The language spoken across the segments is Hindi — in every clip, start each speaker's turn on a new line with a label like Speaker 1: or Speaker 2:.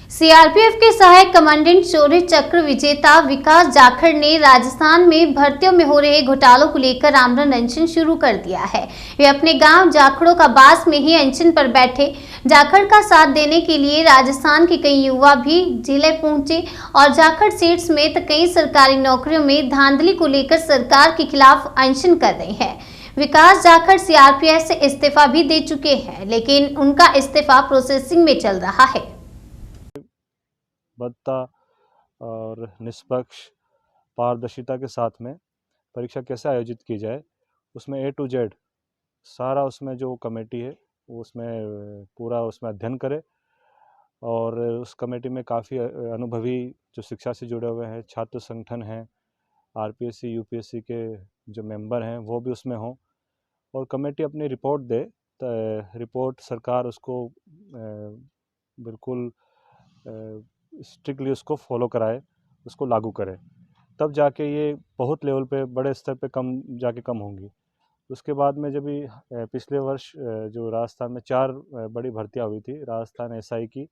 Speaker 1: सीआरपीएफ के सहायक कमांडेंट शौर्य चक्र विजेता विकास जाखड़ ने राजस्थान में भर्तियों में हो रहे घोटालों को लेकर आमरण अनशन शुरू कर दिया है। वे अपने गांव जाखड़ों का बास में ही अनशन पर बैठे। जाखड़ का साथ देने के लिए राजस्थान के कई युवा भी जिले पहुंचे और जाखड़ सीट समेत कई सरकारी नौकरियों में धांधली को लेकर सरकार के खिलाफ अनशन कर रहे हैं। विकास जाखड़ सीआरपीएफ से इस्तीफा भी दे चुके हैं, लेकिन उनका इस्तीफा प्रोसेसिंग में चल रहा है।
Speaker 2: बद्धता और निष्पक्ष पारदर्शिता के साथ में परीक्षा कैसे आयोजित की जाए, उसमें A to Z सारा उसमें जो कमेटी है वो उसमें पूरा उसमें अध्ययन करे। और उस कमेटी में काफ़ी अनुभवी जो शिक्षा से जुड़े हुए हैं, छात्र संगठन हैं, आरपीएससी यूपीएससी के जो मेंबर हैं वो भी उसमें हों, और कमेटी अपनी रिपोर्ट दे। रिपोर्ट सरकार उसको बिल्कुल स्ट्रिक्टली उसको फॉलो कराए, उसको लागू करे, तब जाके ये बहुत लेवल पे बड़े स्तर पे कम होंगी। उसके बाद में जब भी पिछले वर्ष जो राजस्थान में 4 बड़ी भर्तियां हुई थी, राजस्थान एसआई की,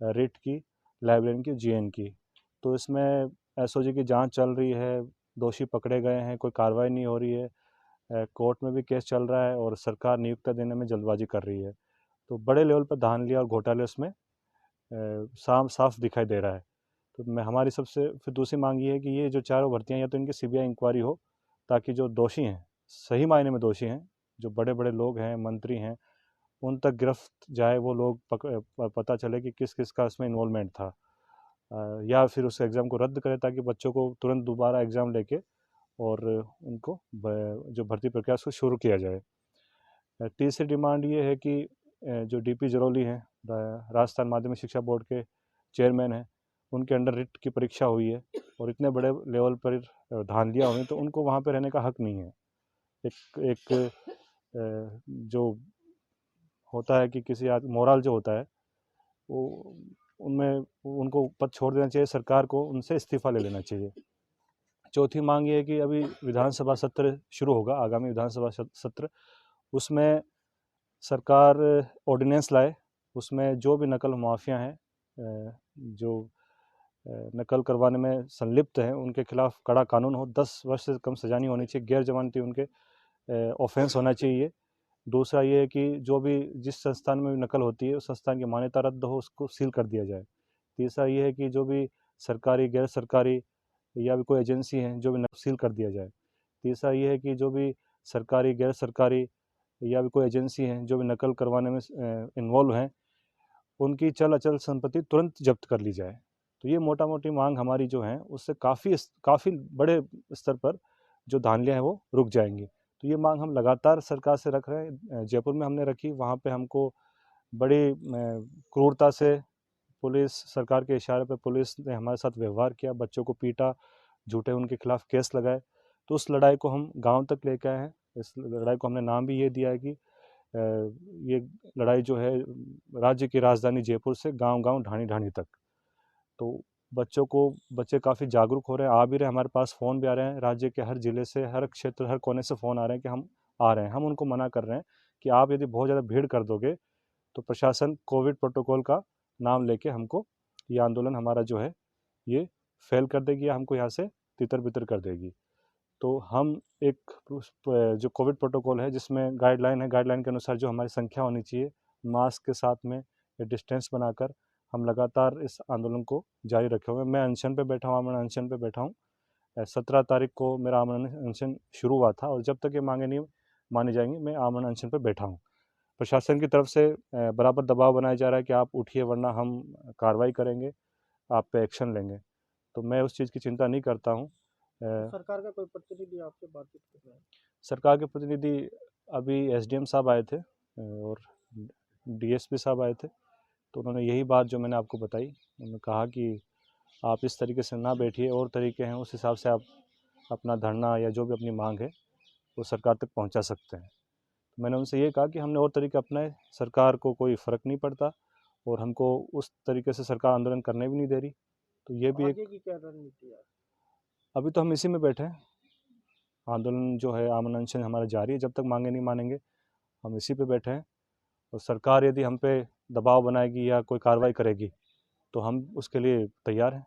Speaker 2: रिट की, लाइब्रेरियन की, जीएन की, तो इसमें एसओजी की जांच चल रही है, दोषी पकड़े गए हैं, कोई कार्रवाई नहीं हो रही है, कोर्ट में भी केस चल रहा है और सरकार नियुक्ति देने में जल्दबाजी कर रही है। तो बड़े लेवल पर धांधली और घोटाले उसमें साफ दिखाई दे रहा है। तो मैं हमारी सबसे फिर दूसरी मांग ये है कि ये जो चारों भर्तियां, या तो इनकी सीबीआई इंक्वायरी हो, ताकि जो दोषी हैं, सही मायने में दोषी हैं, जो बड़े बड़े लोग हैं, मंत्री हैं, उन तक गिरफ्त जाए, वो लोग पता चले कि किस किस का इसमें इन्वॉल्वमेंट था, या फिर उस एग्ज़ाम को रद्द करें ताकि बच्चों को तुरंत दोबारा एग्ज़ाम लेके और उनको जो भर्ती प्रक्रिया उसको शुरू किया जाए। तीसरी डिमांड ये है कि जो डीपी जरौली हैं, राजस्थान माध्यमिक शिक्षा बोर्ड के चेयरमैन हैं, उनके अंडर रिट की परीक्षा हुई है और इतने बड़े लेवल पर धांधलियाँ हुई, तो उनको वहाँ पे रहने का हक नहीं है। एक जो होता है कि किसी मोरल जो होता है वो उनमें उनको पद छोड़ देना चाहिए, सरकार को उनसे इस्तीफा ले लेना चाहिए। चौथी मांग ये है कि अभी विधानसभा सत्र शुरू होगा, आगामी विधानसभा सत्र, उसमें सरकार ऑर्डिनेंस लाए, उसमें जो भी नकल माफिया हैं, जो नकल करवाने में संलिप्त हैं, उनके खिलाफ कड़ा कानून हो, 10 वर्ष से कम सजा नहीं होनी चाहिए, गैर जमानती उनके ऑफेंस होना चाहिए। दूसरा ये है कि जो भी जिस संस्थान में भी नकल होती है उस संस्थान की मान्यता रद्द हो, उसको सील कर दिया जाए। तीसरा ये है कि जो भी सरकारी, गैर सरकारी या भी कोई एजेंसी हैं जो भी सील कर दिया जाए। तीसरा ये है कि जो भी सरकारी, गैर सरकारी या भी कोई एजेंसी हैं जो भी नकल करवाने में इन्वॉल्व हैं, उनकी चल अचल संपत्ति तुरंत जब्त कर ली जाए। तो ये मोटा मोटी मांग हमारी जो है, उससे काफ़ी बड़े स्तर पर जो धांधलियाँ हैं वो रुक जाएंगी। तो ये मांग हम लगातार सरकार से रख रहे हैं। जयपुर में हमने रखी, वहाँ पे हमको बड़ी क्रूरता से पुलिस, सरकार के इशारे पे पुलिस ने हमारे साथ व्यवहार किया, बच्चों को पीटा, झूठे उनके खिलाफ केस लगाए। तो उस लड़ाई को हम गांव तक लेकर आए हैं। इस लड़ाई को हमने नाम भी ये दिया है कि ये लड़ाई जो है राज्य की राजधानी जयपुर से गांव-गांव, ढाणी-ढाणी तक। तो बच्चे काफ़ी जागरूक हो रहे हैं, आ भी रहे हैं, हमारे पास फ़ोन भी आ रहे हैं, राज्य के हर ज़िले से, हर क्षेत्र, हर कोने से फ़ोन आ रहे हैं कि हम आ रहे हैं। हम उनको मना कर रहे हैं कि आप यदि बहुत ज़्यादा भीड़ कर दोगे तो प्रशासन कोविड प्रोटोकॉल का नाम लेके हमको ये आंदोलन हमारा जो है ये फेल कर देगी, या हमको यहाँ से तितर-बितर कर देगी। तो हम एक जो कोविड प्रोटोकॉल है जिसमें गाइडलाइन है, गाइडलाइन के अनुसार जो हमारी संख्या होनी चाहिए, मास्क के साथ में या डिस्टेंस बनाकर, हम लगातार इस आंदोलन को जारी रखे हुए हैं। मैं अनशन पे बैठा हूँ, आमरण अनशन पे बैठा हूँ। 17 तारीख को मेरा आमरण अनशन शुरू हुआ था और जब तक ये मांगे नहीं मानी जाएंगी, मैं आमरण अनशन पे बैठा हूँ। प्रशासन की तरफ से बराबर दबाव बनाया जा रहा है कि आप उठिए वरना हम कार्रवाई करेंगे, आप पे एक्शन लेंगे। तो मैं उस चीज़ की चिंता नहीं करता हूँ।
Speaker 3: सरकार का कोई प्रतिनिधि आपसे बातचीत कर रहा है?
Speaker 2: सरकार के प्रतिनिधि अभी एसडीएम साहब आए थे और डीएसपी साहब आए थे, तो उन्होंने यही बात जो मैंने आपको बताई, उन्होंने कहा कि आप इस तरीके से ना बैठिए, और तरीके हैं, उस हिसाब से आप अपना धरना या जो भी अपनी मांग है वो सरकार तक पहुंचा सकते हैं। तो मैंने उनसे ये कहा कि हमने और तरीके अपनाए, सरकार को कोई फ़र्क नहीं पड़ता और हमको उस तरीके से सरकार आंदोलन करने भी नहीं दे रही। तो ये भी
Speaker 3: आगे की क्या रणनीति है?
Speaker 2: अभी तो हम इसी में बैठे हैं। आंदोलन जो है, आमरण अनशन हमारा जारी है, जब तक मांगे नहीं मानेंगे हम इसी पे बैठे हैं। और सरकार यदि हम पे दबाव बनाएगी या कोई कार्रवाई करेगी तो हम उसके लिए तैयार हैं।